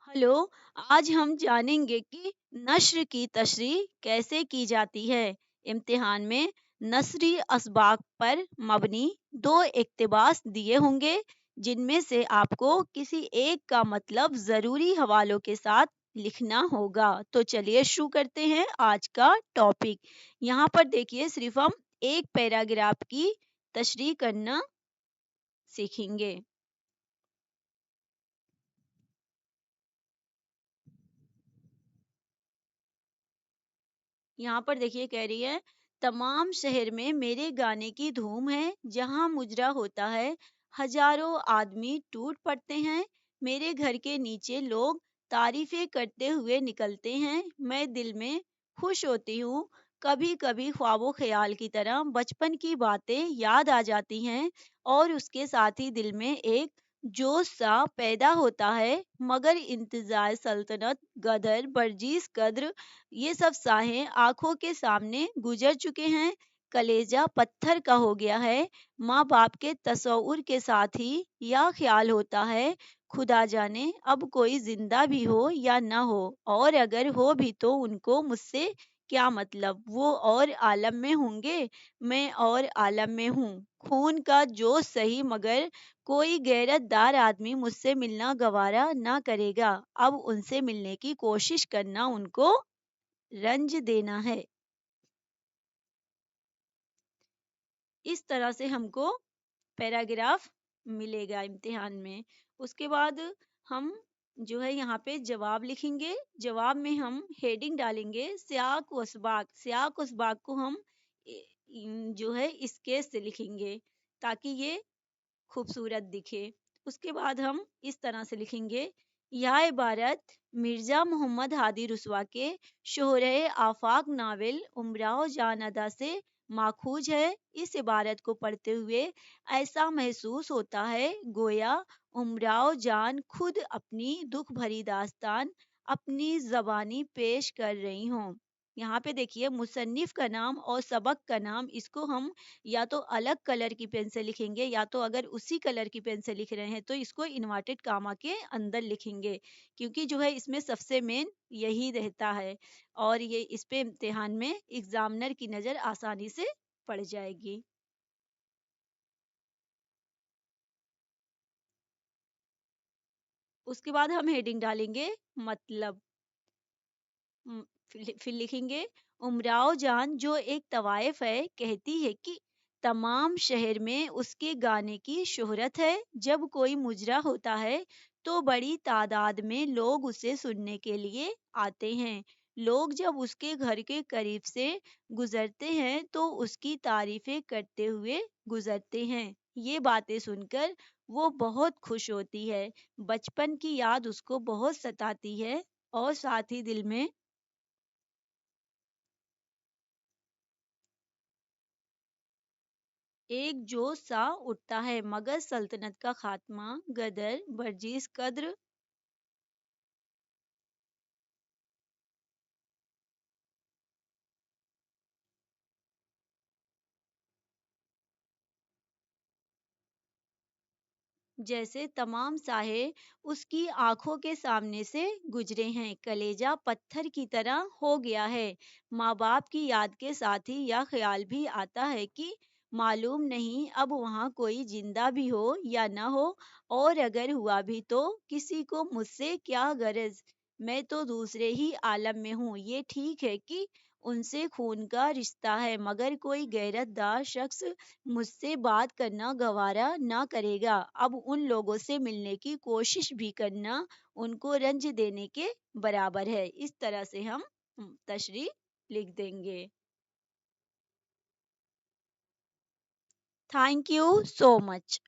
Hello. आज हम जानेंगे कि नस्र की तशरीह कैसे की जाती है। इम्तिहान में नस्री असबाक पर मबनी दो इक्तबास दिए होंगे, जिनमें से आपको किसी एक का मतलब ज़रूरी हवालों के साथ लिखना होगा। तो चलिए शुरू करते हैं आज का टॉपिक। यहाँ पर देखिए, सिर्फ हम एक पैराग्राफ की तशरीह करना सीखेंगे। यहाँ पर देखिए, कह रही है, तमाम शहर में मेरे गाने की धूम है। जहाँ मुजरा होता है, हजारों आदमी टूट पड़ते हैं। मेरे घर के नीचे लोग तारीफें करते हुए निकलते हैं। मैं दिल में खुश होती हूँ। कभी कभी ख्वाबो ख्याल की तरह बचपन की बातें याद आ जाती हैं, और उसके साथ ही दिल में एक जोश सा पैदा होता है। मगर इंतजार सल्तनत, गदर, बर्जीस कद्र, ये सब साहें आंखों के सामने गुजर चुके हैं। कलेजा पत्थर का हो गया है। माँ बाप के तस्वुर के साथ ही या ख्याल होता है, खुदा जाने अब कोई जिंदा भी हो या ना हो, और अगर हो भी तो उनको मुझसे क्या मतलब। वो और आलम में होंगे, मैं और आलम में हूँ। खून का जोश सही, मगर कोई गैरतदार आदमी मुझसे मिलना गवारा ना करेगा। अब उनसे मिलने की कोशिश करना उनको रंज देना है। इस तरह से हमको पैराग्राफ मिलेगा इम्तिहान में। उसके बाद हम जो है यहाँ पे जवाब लिखेंगे। जवाब में हम हेडिंग डालेंगे सियाक व असबाक। सियाक व असबाक को हम जो है स्केच से लिखेंगे, ताकि ये खूबसूरत दिखे। उसके बाद हम इस तरह से लिखेंगे, यह इबारत मिर्ज़ा मोहम्मद हादी रुस्वा के शोहरे आफाक नावल उमराव जान अदा से माखूज है। इस इबारत को पढ़ते हुए ऐसा महसूस होता है गोया उमराव जान खुद अपनी दुख भरी दास्तान अपनी जबानी पेश कर रही हों। यहाँ पे देखिए, मुसन्निफ का नाम और सबक का नाम, इसको हम या तो अलग कलर की पेन से लिखेंगे, या तो अगर उसी कलर की पेन से लिख रहे हैं तो इसको इन्वर्टेड कामा के अंदर लिखेंगे, क्योंकि जो है इसमें सबसे मेन यही रहता है। और ये इस पे इम्तिहान में एग्जामिनर की नज़र आसानी से पड़ जाएगी। उसके बाद हम हेडिंग डालेंगे मतलब। उम, फिर लिखेंगे, उमराव जान जो एक तवाइफ है, कहती है कि तमाम शहर में उसके गाने की शोहरत है। जब कोई मुजरा होता है तो बड़ी तादाद में लोग उसे सुनने के लिए आते हैं। लोग जब उसके घर के करीब से गुजरते हैं तो उसकी तारीफें करते हुए गुजरते हैं। ये बातें सुनकर वो बहुत खुश होती है। बचपन की याद उसको बहुत सताती है, और साथ ही दिल में एक जोश सा उठता है। मगर सल्तनत का खात्मा, गदर, बर्जीस कद्र, जैसे तमाम साहे उसकी आंखों के सामने से गुजरे हैं। कलेजा पत्थर की तरह हो गया है। माँ बाप की याद के साथ ही यह ख्याल भी आता है कि मालूम नहीं अब वहाँ कोई जिंदा भी हो या ना हो, और अगर हुआ भी तो किसी को मुझसे क्या गरज। मैं तो दूसरे ही आलम में हूँ। ये ठीक है कि उनसे खून का रिश्ता है, मगर कोई गैरतदार शख्स मुझसे बात करना गवारा ना करेगा। अब उन लोगों से मिलने की कोशिश भी करना उनको रंज देने के बराबर है। इस तरह से हम तशरीह लिख देंगे। Thank you so much.